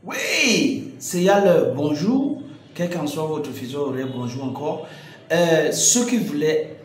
Oui, c'est Yal, bonjour. Quel qu'en soit votre fuseau horaire, bonjour encore. Ceux qui voulaient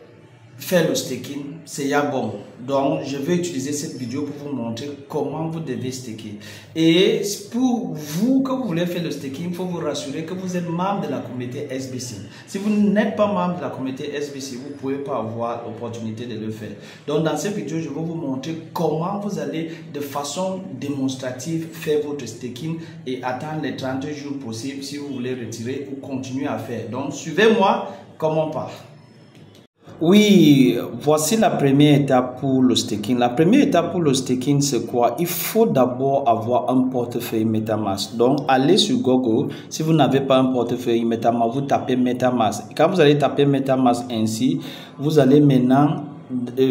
faire le staking, c'est bon. Donc, je vais utiliser cette vidéo pour vous montrer comment vous devez staker. Et pour vous que vous voulez faire le staking, il faut vous rassurer que vous êtes membre de la communauté SBC. Si vous n'êtes pas membre de la communauté SBC, vous ne pouvez pas avoir l'opportunité de le faire. Donc, dans cette vidéo, je vais vous montrer comment vous allez de façon démonstrative faire votre staking et attendre les 30 jours possibles si vous voulez retirer ou continuer à faire. Donc, suivez-moi, comment on part. Oui, voici la première étape pour le staking. La première étape pour le staking, c'est quoi? Il faut d'abord avoir un portefeuille MetaMask. Donc, allez sur Google. Si vous n'avez pas un portefeuille MetaMask, vous tapez MetaMask. Quand vous allez taper MetaMask ainsi, vous allez maintenant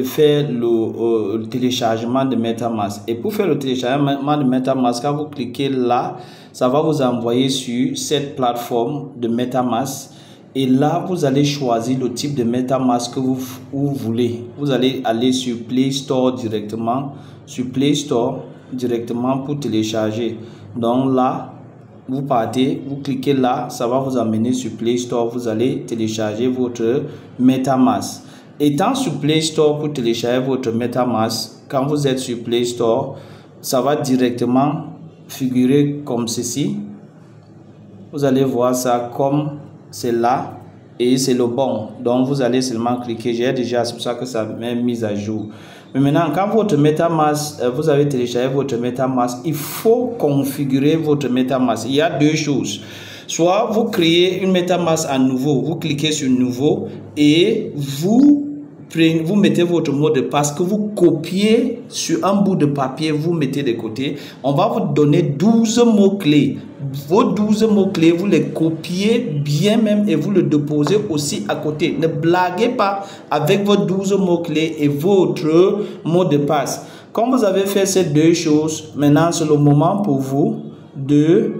faire le téléchargement de MetaMask. Et pour faire le téléchargement de MetaMask, quand vous cliquez là, ça va vous envoyer sur cette plateforme de MetaMask. Et là, vous allez choisir le type de MetaMask que vous voulez. Vous allez aller sur Play Store directement. Sur Play Store directement pour télécharger. Donc là, vous partez, vous cliquez là, ça va vous amener sur Play Store. Vous allez télécharger votre MetaMask. Étant sur Play Store pour télécharger votre MetaMask, quand vous êtes sur Play Store, ça va directement figurer comme ceci. Vous allez voir ça comme c'est là et c'est le bon. Donc vous allez seulement cliquer. J'ai déjà, c'est pour ça que ça m'est mis à jour. Mais maintenant, quand votre MetaMask, vous avez téléchargé votre MetaMask, il faut configurer votre MetaMask. Il y a deux choses. Soit vous créez une MetaMask à nouveau, vous cliquez sur nouveau et vous mettez votre mot de passe que vous copiez sur un bout de papier, vous mettez de côté. On va vous donner 12 mots-clés. Vos 12 mots-clés, vous les copiez bien même et vous le déposez aussi à côté. Ne blaguez pas avec vos 12 mots-clés et votre mot de passe. Quand vous avez fait ces deux choses, maintenant c'est le moment pour vous de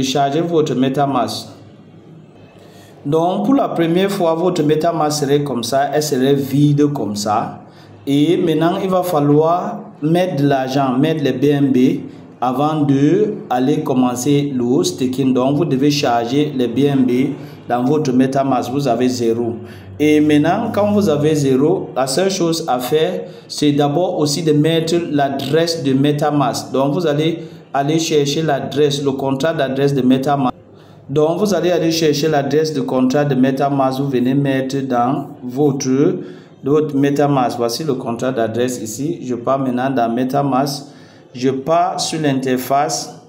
charger votre MetaMask. Donc, pour la première fois, votre MetaMask serait comme ça, elle serait vide comme ça. Et maintenant, il va falloir mettre de l'argent, mettre les BNB avant de aller commencer le staking. Donc, vous devez charger les BNB dans votre MetaMask. Vous avez 0. Et maintenant, quand vous avez 0, la seule chose à faire, c'est d'abord aussi de mettre l'adresse de MetaMask. Donc, vous allez aller chercher l'adresse, le contrat d'adresse de MetaMask. Donc, vous allez aller chercher l'adresse de contrat de MetaMask. Vous venez mettre dans votre MetaMask. Voici le contrat d'adresse ici. Je pars maintenant dans MetaMask. Je pars sur l'interface.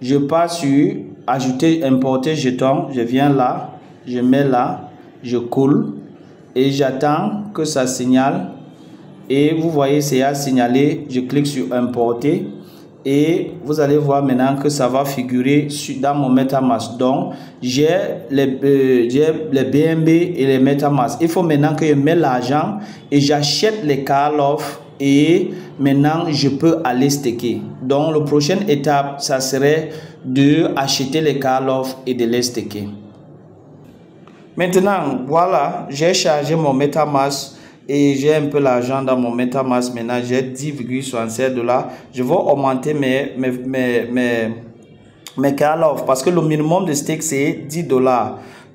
Je pars sur ajouter, importer jeton. Je viens là. Je mets là. Je coule. Et j'attends que ça signale. Et vous voyez, c'est à signaler. Je clique sur importer. Et vous allez voir maintenant que ça va figurer dans mon MetaMask. Donc, j'ai les BNB et les MetaMask. Il faut maintenant que je mette l'argent et j'achète les call off et maintenant je peux aller staker. Donc, la prochaine étape, ça serait de acheter les call off et de les staker. Maintenant, voilà, j'ai chargé mon MetaMask. Et j'ai un peu l'argent dans mon MetaMask. Maintenant, j'ai 10,67 $. Je vais augmenter mes call off parce que le minimum de stake, c'est 10 $.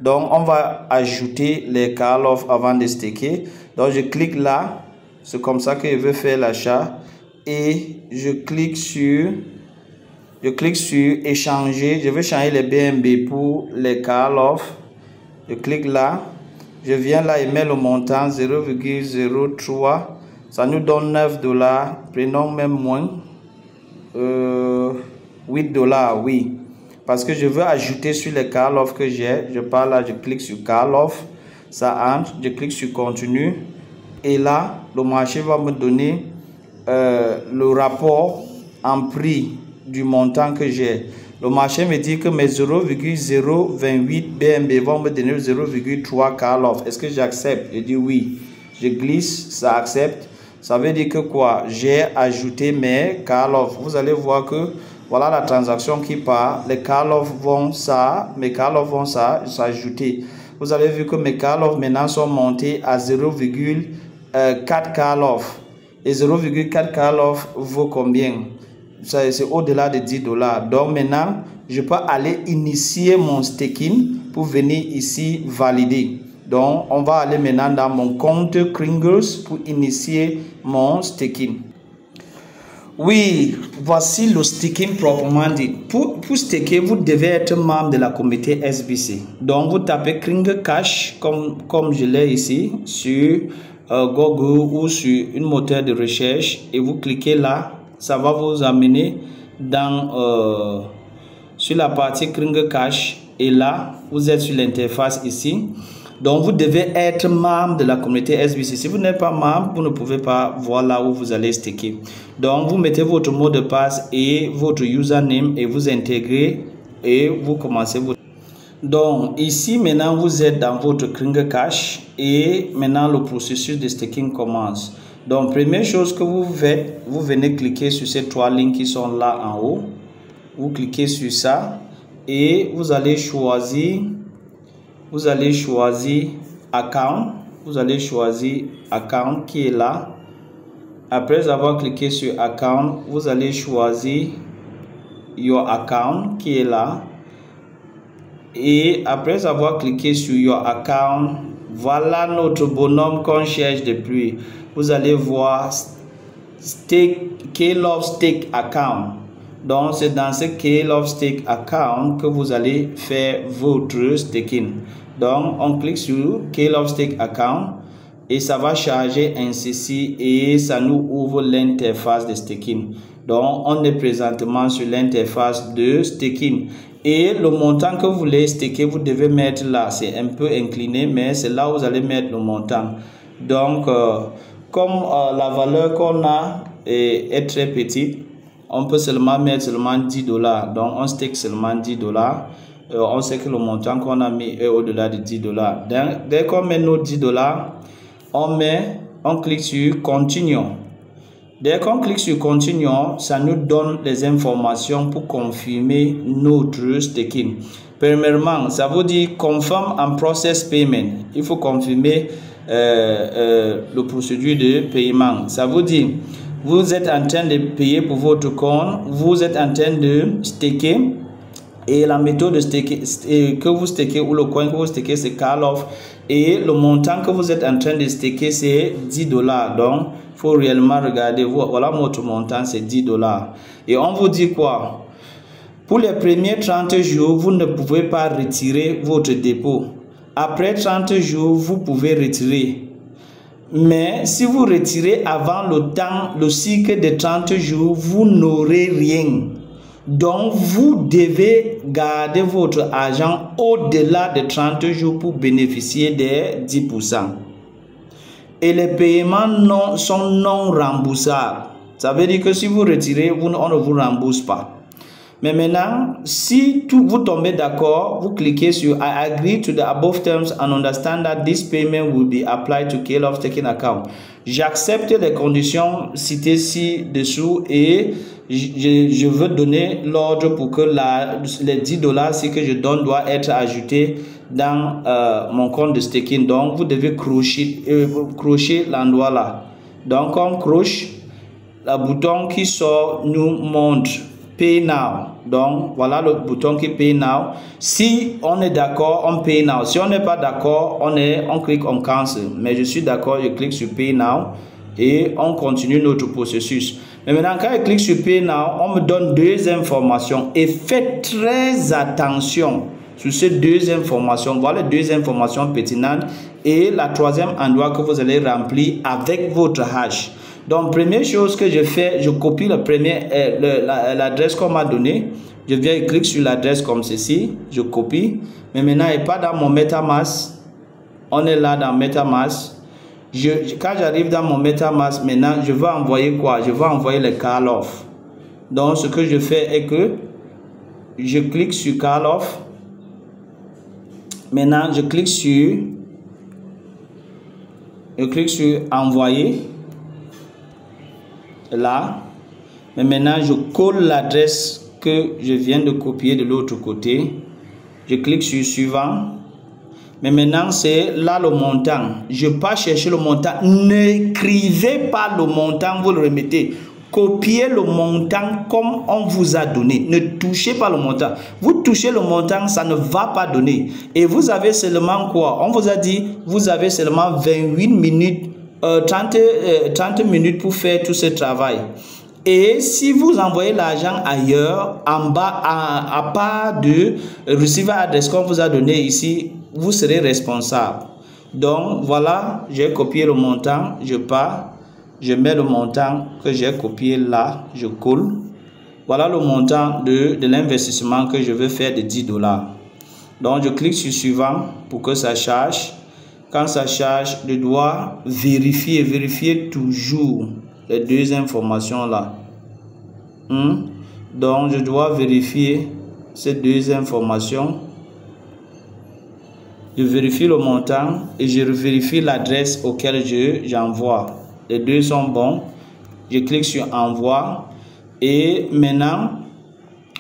Donc, on va ajouter les call off avant de staker. Donc, je clique là. C'est comme ça que je veux faire l'achat. Et je clique sur échanger. Je veux changer les BNB pour les call off. Je clique là. Je viens là et mets le montant 0,03. Ça nous donne 9 $. Prenons même moins. 8 $, oui. Parce que je veux ajouter sur les call off que j'ai. Je pars là, je clique sur call off. Ça entre. Je clique sur continue. Et là, le marché va me donner le rapport en prix du montant que j'ai. Le marché me dit que mes 0,028 BNB vont me donner 0,3 call off. Est-ce que j'accepte? Je dis oui. Je glisse, ça accepte. Ça veut dire que quoi? J'ai ajouté mes call off. Vous allez voir que voilà la transaction qui part. Les call off vont ça. Mes call off vont ça. S'ajouter. Vous avez vu que mes call off maintenant sont montés à 0,4 call off. Et 0,4 call off vaut combien? c'est au-delà de 10 $. Donc maintenant, je peux aller initier mon staking pour venir ici valider. Donc, on va aller maintenant dans mon compte Kringles pour initier mon staking. Oui, voici le staking proprement dit. Pour staker, vous devez être membre de la communauté SBC. Donc, vous tapez Kringle Cash, comme je l'ai ici, sur Google ou sur une moteur de recherche. Et vous cliquez là, ça va vous amener dans, sur la partie Kringle Cash. Et là, vous êtes sur l'interface ici. Donc, vous devez être membre de la communauté SBC. Si vous n'êtes pas membre, vous ne pouvez pas voir là où vous allez staker. Donc, vous mettez votre mot de passe et votre username et vous intégrez et vous commencez votre... Donc, ici, maintenant, vous êtes dans votre Kringle Cash et maintenant, le processus de staking commence. Donc, première chose que vous faites, vous venez cliquer sur ces 3 lignes qui sont là en haut. Vous cliquez sur ça et vous allez choisir... account, vous allez choisir account qui est là. Après avoir cliqué sur account, vous allez choisir your account qui est là. Et après avoir cliqué sur your account, voilà notre bonhomme qu'on cherche depuis. Vous allez voir K-Love Stake account. Donc, c'est dans ce K-Love Stake account que vous allez faire votre staking. Donc, on clique sur K-Love Stake account et ça va charger un ceci et ça nous ouvre l'interface de staking. Donc, on est présentement sur l'interface de staking. Et le montant que vous voulez staker, vous devez mettre là. C'est un peu incliné, mais c'est là où vous allez mettre le montant. Donc, comme la valeur qu'on a est très petite, on peut seulement mettre seulement 10 $. Donc, on stake seulement 10 $. On sait que le montant qu'on a mis est au-delà de 10 $. Dès qu'on met nos 10 $, on clique sur Continue. Dès qu'on clique sur Continue, ça nous donne les informations pour confirmer notre staking. Premièrement, ça veut dire Confirm and Process Payment. Il faut confirmer le procédure de paiement. Ça veut dire vous êtes en train de payer pour votre compte, vous êtes en train de staker et la méthode de staker que vous stakez ou le coin que vous stakez c'est K-Love et le montant que vous êtes en train de staker c'est 10 $. Donc, il faut réellement regarder, voilà votre montant c'est 10 $. Et on vous dit quoi? Pour les premiers 30 jours, vous ne pouvez pas retirer votre dépôt. Après 30 jours, vous pouvez retirer. Mais si vous retirez avant le cycle de 30 jours, vous n'aurez rien. Donc, vous devez garder votre argent au-delà de 30 jours pour bénéficier des 10%. Et les paiements sont non remboursables. Ça veut dire que si vous retirez, on ne vous rembourse pas. Mais maintenant, si vous tombez d'accord, vous cliquez sur I agree to the above terms and understand that this payment will be applied to K-Love Staking account. J'accepte les conditions citées ci-dessous et je veux donner l'ordre pour que les 10 $ que je donne doivent être ajoutés dans mon compte de staking. Donc, vous devez crocher l'endroit là. Donc, on croche, le bouton qui sort nous montre Pay Now. Donc, voilà le bouton qui Pay Now. Si on est d'accord, on Pay Now. Si on n'est pas d'accord, on clique on Cancel. Mais je suis d'accord, je clique sur Pay Now et on continue notre processus. Mais maintenant, quand je clique sur Pay Now, on me donne 2 informations et faites très attention sur ces 2 informations. Voilà les 2 informations pertinentes et la 3e endroit que vous allez remplir avec votre hash. Donc, première chose que je fais, je copie l'adresse qu'on m'a donnée. Je viens et clique sur l'adresse comme ceci. Je copie. Mais maintenant, il n'est pas dans mon MetaMask. On est là dans MetaMask. Quand j'arrive dans mon MetaMask, maintenant, je vais envoyer quoi? Je vais envoyer le K-Love. Donc, ce que je fais est que je clique sur K-Love. Maintenant, je clique sur envoyer. Là, mais maintenant je colle l'adresse que je viens de copier de l'autre côté. Je clique sur suivant. Mais maintenant c'est là le montant. Je ne vais pas chercher le montant. N'écrivez pas le montant, vous le remettez. copiez le montant comme on vous a donné. Ne touchez pas le montant. Vous touchez le montant, ça ne va pas donner. Et vous avez seulement quoi? On vous a dit, vous avez seulement 28 minutes, 30 minutes pour faire tout ce travail. Et si vous envoyez l'argent ailleurs, en bas, à part de receiver adresse qu'on vous a donné ici, vous serez responsable. Donc, voilà, j'ai copié le montant, je pars, je mets le montant que j'ai copié là, je colle. Voilà le montant de l'investissement que je veux faire de $10. Donc, je clique sur suivant pour que ça charge. Quand ça charge, je dois vérifier toujours les deux informations là. Donc, je dois vérifier ces deux informations. Je vérifie le montant et je vérifie l'adresse auquel j'envoie. Les deux sont bons. Je clique sur envoi et maintenant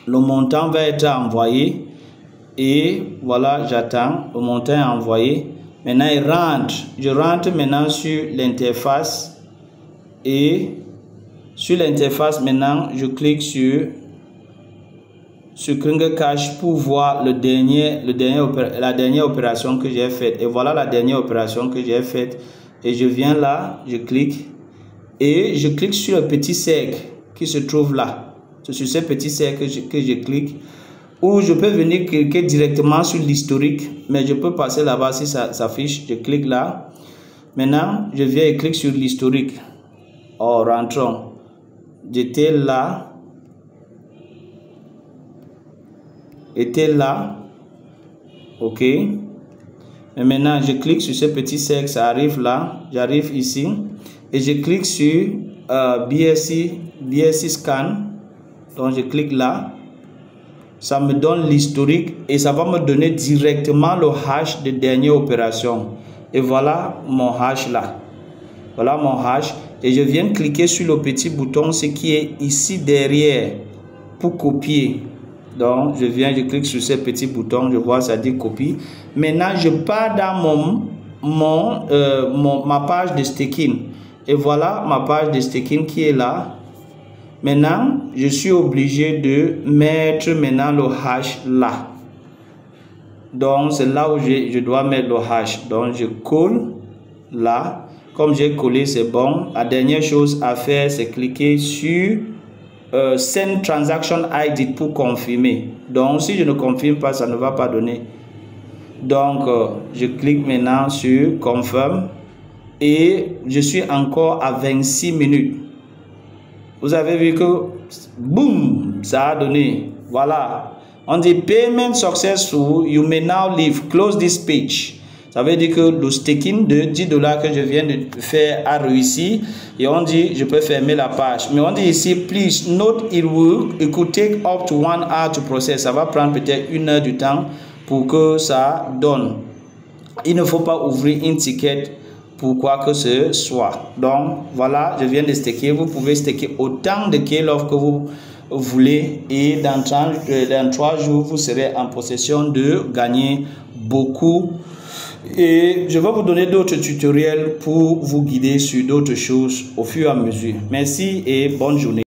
le montant va être envoyé et voilà, j'attends. Le montant est envoyé. Maintenant il rentre. Je rentre maintenant sur l'interface et sur l'interface maintenant je clique sur Kringle Cash pour voir la dernière opération que j'ai faite. Et voilà la dernière opération que j'ai faite. Et je viens là, je clique. Et je clique sur le petit cercle qui se trouve là. C'est sur ce petit cercle que je clique. Ou je peux venir cliquer directement sur l'historique. Mais je peux passer là-bas si ça s'affiche. Je clique là. Maintenant, je viens et clique sur l'historique. Oh, rentrons. J'étais là. Ok, et maintenant je clique sur ce petit cercle, ça arrive là, j'arrive ici et je clique sur BSC scan. Donc je clique là, ça me donne l'historique et ça va me donner directement le hash de dernière opération. Et voilà mon hash là, voilà mon hash, et je viens cliquer sur le petit bouton, ce qui est ici derrière, pour copier. Donc, je clique sur ce petit bouton, je vois ça dit copie. Maintenant, je pars dans ma page de staking. Et voilà ma page de staking qui est là. Maintenant, je suis obligé de mettre maintenant le hash là. Donc, c'est là où je dois mettre le hash. Donc, je colle là. Comme j'ai collé, c'est bon. La dernière chose à faire, c'est cliquer sur Send Transaction ID pour confirmer. Donc si je ne confirme pas, ça ne va pas donner. Donc je clique maintenant sur Confirm et je suis encore à 26 minutes. Vous avez vu que boum, ça a donné. Voilà, on dit Payment successful, you may now leave, close this page. Ça veut dire que le staking de $10 que je viens de faire a réussi. Et on dit, je peux fermer la page. Mais on dit ici, please note, it could take up to 1 hour to process. Ça va prendre peut-être 1 heure du temps pour que ça donne. Il ne faut pas ouvrir une ticket pour quoi que ce soit. Donc, voilà, je viens de staker. Vous pouvez staker autant de K-Love que vous voulez. Et dans 3 jours, vous serez en possession de gagner beaucoup. Et je vais vous donner d'autres tutoriels pour vous guider sur d'autres choses au fur et à mesure. Merci et bonne journée.